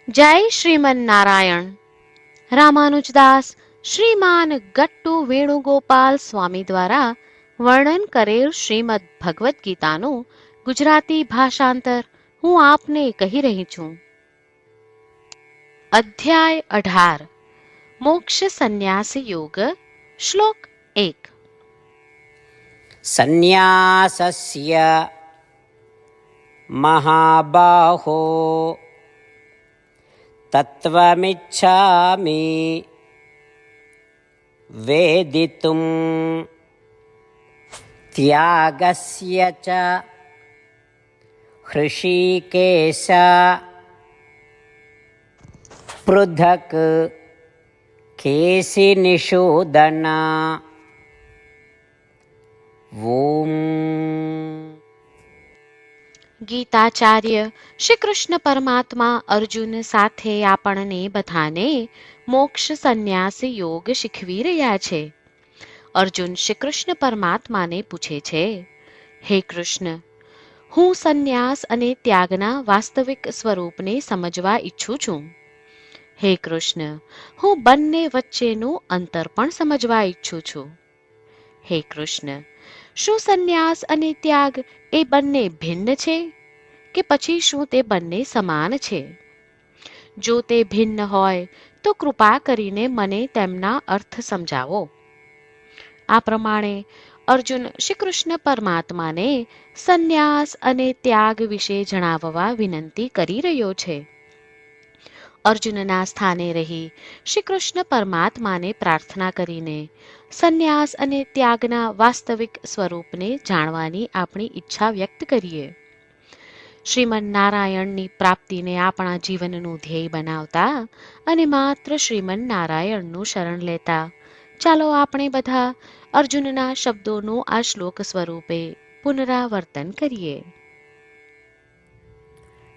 જય શ્રીમન નારાયણ. રામાનુજદાસ શ્રીમાન ગટ્ટુ વેણુગોપાલ સ્વામી દ્વારા વર્ણન કરેલ શ્રીમદ ભગવદ્ ગીતાનું ગુજરાતી ભાષાંતર હું આપને કહી રહી છું. અધ્યાય 18 મોક્ષ સંન્યાસ યોગ. શ્લોક 1. સંન્યાસસ્ય મહાબાહો તત્વમિચ્છામિ વેદિતુમ ત્યાગસ્ય ચ હૃષીકેશ પૃથક કેશિનિષૂદન. ઓમ. ગીતાચાર્ય શ્રી કૃષ્ણ પરમાત્મા અર્જુન સાથે આપણને બધાને મોક્ષ સંન્યાસ યોગ શીખવી રહ્યા છે. અર્જુન શ્રી કૃષ્ણ પરમાત્માને પૂછે છે, હે કૃષ્ણ, હું સંન્યાસ અને ત્યાગના વાસ્તવિક સ્વરૂપને સમજવા ઈચ્છું છું. હે કૃષ્ણ, હું બંને વચ્ચેનું અંતર પણ સમજવા ઈચ્છું છું. હે કૃષ્ણ, શું સંન્યાસ અને ત્યાગ એ બંને ભિન્ન છે કે પછી શું તે બંને સમાન છે? જો તે ભિન્ન હોય તો કૃપા કરીને મને તેમના અર્થ સમજાવો. આ પ્રમાણે અર્જુન શ્રી કૃષ્ણ પરમાત્માને સંન્યાસ અને ત્યાગ વિશે જણાવવા વિનંતી કરી રહ્યો છે. અર્જુનના સ્થાને રહી શ્રી કૃષ્ણ પરમાત્માને પ્રાર્થના કરીને સંન્યાસ અને ત્યાગના વાસ્તવિક સ્વરૂપને જાણવાની આપણી ઈચ્છા વ્યક્ત કરીએ. શ્રીમન નારાયણની પ્રાપ્તિને આપણા જીવનનું ધ્યેય બનાવતા અને માત્ર શ્રીમન નારાયણનું શરણ લેતા ચાલો આપણે બધા અર્જુનના શબ્દોનું આ શ્લોક સ્વરૂપે પુનરાવર્તન કરીએ.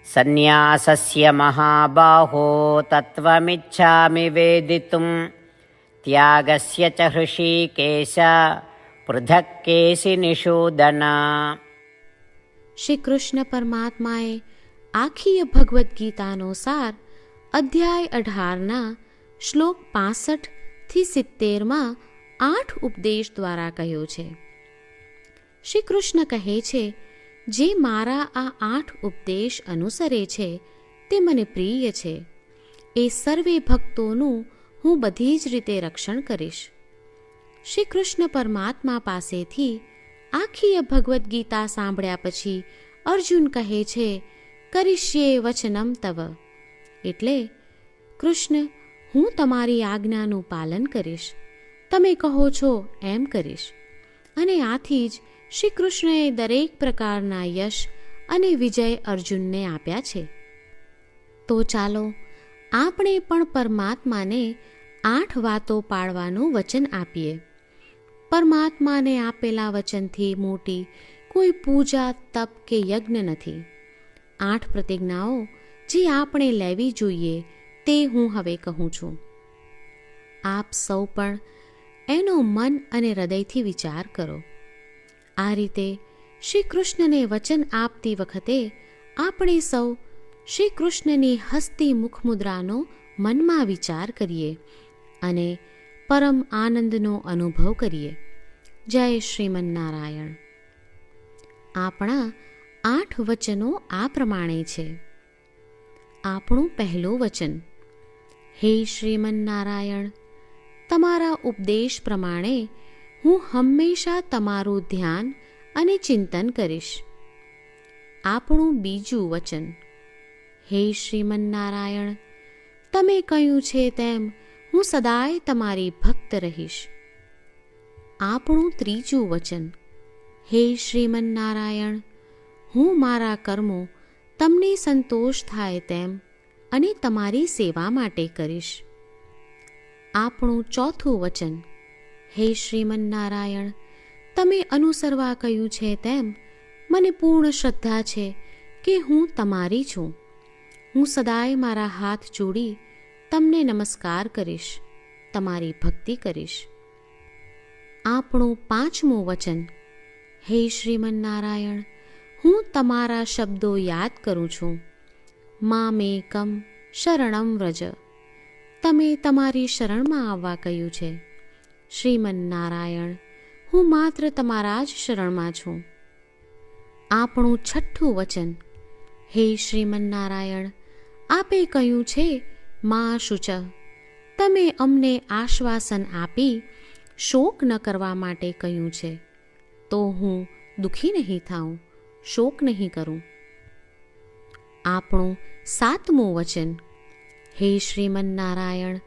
સંન્યાસસ્ય મહાબાહો તત્વમિચ્છામિ વેદિતુમ ત્યાગસ્ય ચ હૃષીકેશ પૃથક કેશિનિષૂદન. શ્રી કૃષ્ણ પરમાત્માએ આખી ભગવદ્ ગીતાનો સાર અધ્યાય 18ના શ્લોક 65 થી 70માં 8 ઉપદેશ દ્વારા કહ્યો છે. શ્રી કૃષ્ણ કહે છે, જે મારા આ 8 ઉપદેશ અનુસરે છે તે મને પ્રિય છે. એ સર્વે ભક્તોનું હું બધી જ રીતે રક્ષણ કરીશ. શ્રી કૃષ્ણ પરમાત્મા પાસેથી આખી ભગવદ્ ગીતા સાંભળ્યા પછી અર્જુન કહે છે, કરિષ્યે વચનમ તવ. એટલે, કૃષ્ણ, હું તમારી આજ્ઞાનું પાલન કરીશ. તમે કહો છો એમ કરીશ. અને આથી જ શ્રી કૃષ્ણએ દરેક પ્રકારના યશ અને વિજય અર્જુનને આપ્યા છે. તો ચાલો આપણે પણ પરમાત્માને 8 વાતો પાળવાનું વચન આપીએ. પરમાત્માને આપેલા વચનથી મોટી કોઈ પૂજા, તપ કે યજ્ઞ નથી. 8 પ્રતિજ્ઞાઓ જે આપણે લેવી જોઈએ તે હું હવે કહું છું. આપ સૌ પણ એનો મન અને હૃદયથી વિચાર કરો. આ રીતે શ્રી કૃષ્ણને વચન આપતી વખતે આપણે સૌ શ્રી કૃષ્ણની હસતી મુખમુદ્રાનો મનમાં વિચાર કરીએ અને પરમ આનંદનો અનુભવ કરીએ. જય શ્રીમન નારાયણ. આપણા 8 વચનો આ પ્રમાણે છે. આપણું પહેલું વચન, હે શ્રીમન નારાયણ, તમારા ઉપદેશ પ્રમાણે હું હંમેશા તમારું ધ્યાન અને ચિંતન કરીશ. આપણું બીજું વચન, હે શ્રીમન નારાયણ, તમે કહ્યું છે તેમ હું સદાય તમારી ભક્ત રહીશ. આપણું ત્રીજું વચન, હે શ્રીમન નારાયણ, હું મારા કર્મો તમને સંતોષ થાય તેમ અને તમારી સેવા માટે કરીશ. આપણું ચોથું વચન, હે શ્રીમન નારાયણ, તમે અનુસરવા કહ્યું છે તેમ મને પૂર્ણ શ્રદ્ધા છે કે હું તમારી છું. હું સદાય મારા હાથ જોડી તમને નમસ્કાર કરીશ, તમારી ભક્તિ કરીશ. આપણું પાંચમું વચન, હે શ્રીમન નારાયણ, હું તમારા શબ્દો યાદ કરું છું. મામેકમ શરણમ વ્રજ. તમે તમારી શરણમાં આવવા કહ્યું છે. શ્રીમન્નારાયણ, હું માત્ર તમારા જ શરણમાં છું. આપણું છઠ્ઠું વચન. હે શ્રીમન્નારાયણ, આપે કહ્યું છે મા શુચ. તમે અમને આશ્વાસન આપી શોક ન કરવા માટે કહ્યું છે, તો હું દુઃખી નહીં થાઉં, શોક નહીં કરું. આપણું સાતમું વચન. હે શ્રીમન્નારાયણ,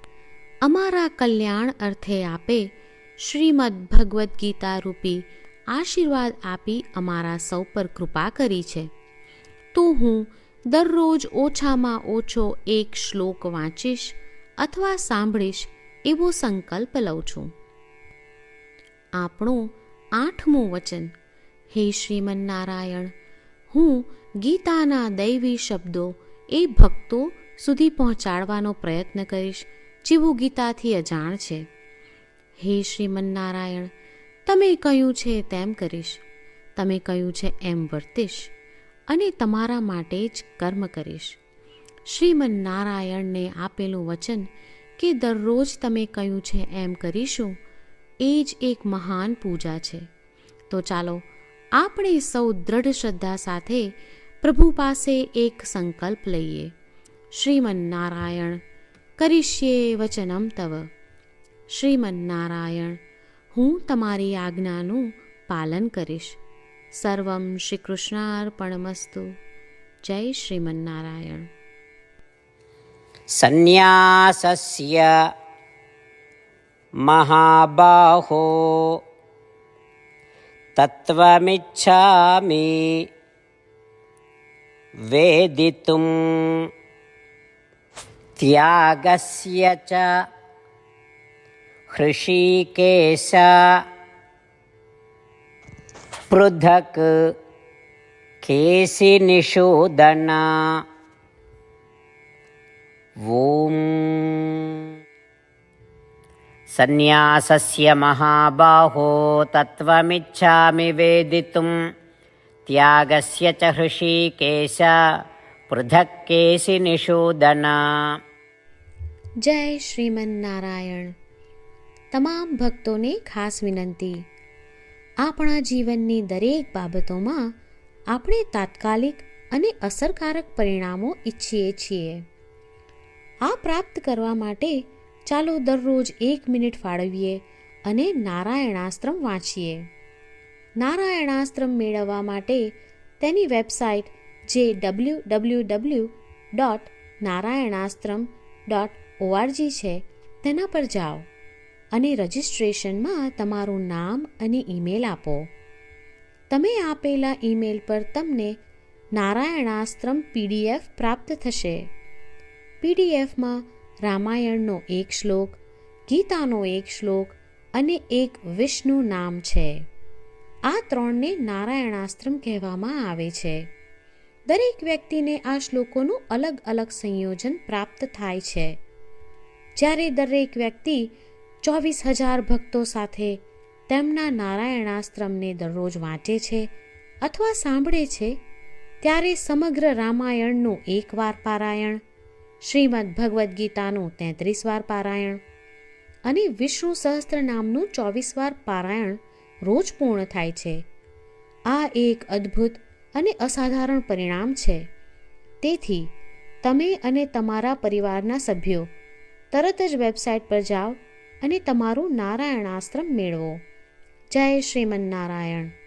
અમારા કલ્યાણ અર્થે આપે શ્રીમદ્ ભગવદ્ ગીતા રૂપી આશીર્વાદ આપી અમારા સૌ પર કૃપા કરી છે, તો હું દરરોજ ઓછામાં ઓછો એક શ્લોક વાંચીશ અથવા સાંભળીશ એવો સંકલ્પ લઉં છું. આપણું આઠમું વચન. હે શ્રીમન્નારાયણ, હું ગીતાના દૈવી શબ્દો એ ભક્તો સુધી પહોંચાડવાનો પ્રયત્ન કરીશ જેઓ ગીતાથી અજાણ છે. હે શ્રીમન્નારાયણ, તમે કહ્યું છે તેમ કરીશ, તમે કહ્યું છે એમ વર્તીશ અને તમારા માટે જ કર્મ કરીશ. શ્રીમન્નારાયણને આપેલું વચન કે દરરોજ તમે કહ્યું છે એમ કરીશું, એ જ એક મહાન પૂજા છે. તો ચાલો આપણે સૌ દ્રઢ શ્રદ્ધા સાથે પ્રભુ પાસે એક સંકલ્પ લઈએ. શ્રીમન્નારાયણ, કરીશ્યે વચનમ તવ. શ્રીમન્નારાયણ, હું તમારી આજ્ઞાનું પાલન કરીશ. સર્વમ શ્રી કૃષ્ણાર્પણમસ્તુ. જય શ્રીમન્નારાયણ. સંન્યાસસ્ય મહાબાહો તત્વમિચ્છામિ વેદિતુમ ત્યાગસ્ય ચ હૃષીકેશ પૃથક કેશિનિષૂદન. ઓમ. સંન્યાસસ્ય મહાબાહો તત્વમિચ્છામિ વેદિતુમ ત્યાગસ્ય ચ હૃષીકેશ પૃથક કેશિનિષૂદન. જય શ્રીમન્નારાયણ. તમામ ભક્તોને ખાસ વિનંતી. આપણા જીવનની દરેક બાબતોમાં આપણે તાત્કાલિક અને અસરકારક પરિણામો ઈચ્છીએ છીએ. આ પ્રાપ્ત કરવા માટે ચાલો દરરોજ 1 મિનિટ ફાળવીએ અને નારાયણાસ્ત્રમ વાંચીએ. નારાયણાસ્ત્રમ મેળવવા માટે તેની વેબસાઇટ જે www.narayanaastram.org છે તેના પર જાઓ અને રજિસ્ટ્રેશનમાં તમારું નામ અને ઈમેલ આપો. તમે આપેલા ઈમેલ પર તમને નારાયણાસ્ત્રમ PDF પ્રાપ્ત થશે. પીડીએફમાં રામાયણનો 1 શ્લોક, ગીતાનો 1 શ્લોક અને એક વિષ્ણુ નામ છે. આ 3ને નારાયણાસ્ત્રમ કહેવામાં આવે છે. દરેક વ્યક્તિને આ શ્લોકોનું અલગ અલગ સંયોજન પ્રાપ્ત થાય છે. જ્યારે દરેક વ્યક્તિ 24,000 ભક્તો સાથે તેમના નારાયણાસ્ત્રમને દરરોજ વાંચે છે અથવા સાંભળે છે, ત્યારે સમગ્ર રામાયણનું 1 વાર પારાયણ, શ્રીમદ્ ભગવદ્ ગીતાનું 33 વાર પારાયણ અને વિષ્ણુ સહસ્ત્ર નામનું 24 વાર પારાયણ રોજ પૂર્ણ થાય છે. આ એક અદ્ભુત અને અસાધારણ પરિણામ છે. તેથી તમે અને તમારા પરિવારના સભ્યો તરત જ વેબસાઇટ પર જાઓ અને તમારું નારાયણાસ્ત્રમ મેળવો. જય શ્રીમન્નારાયણ.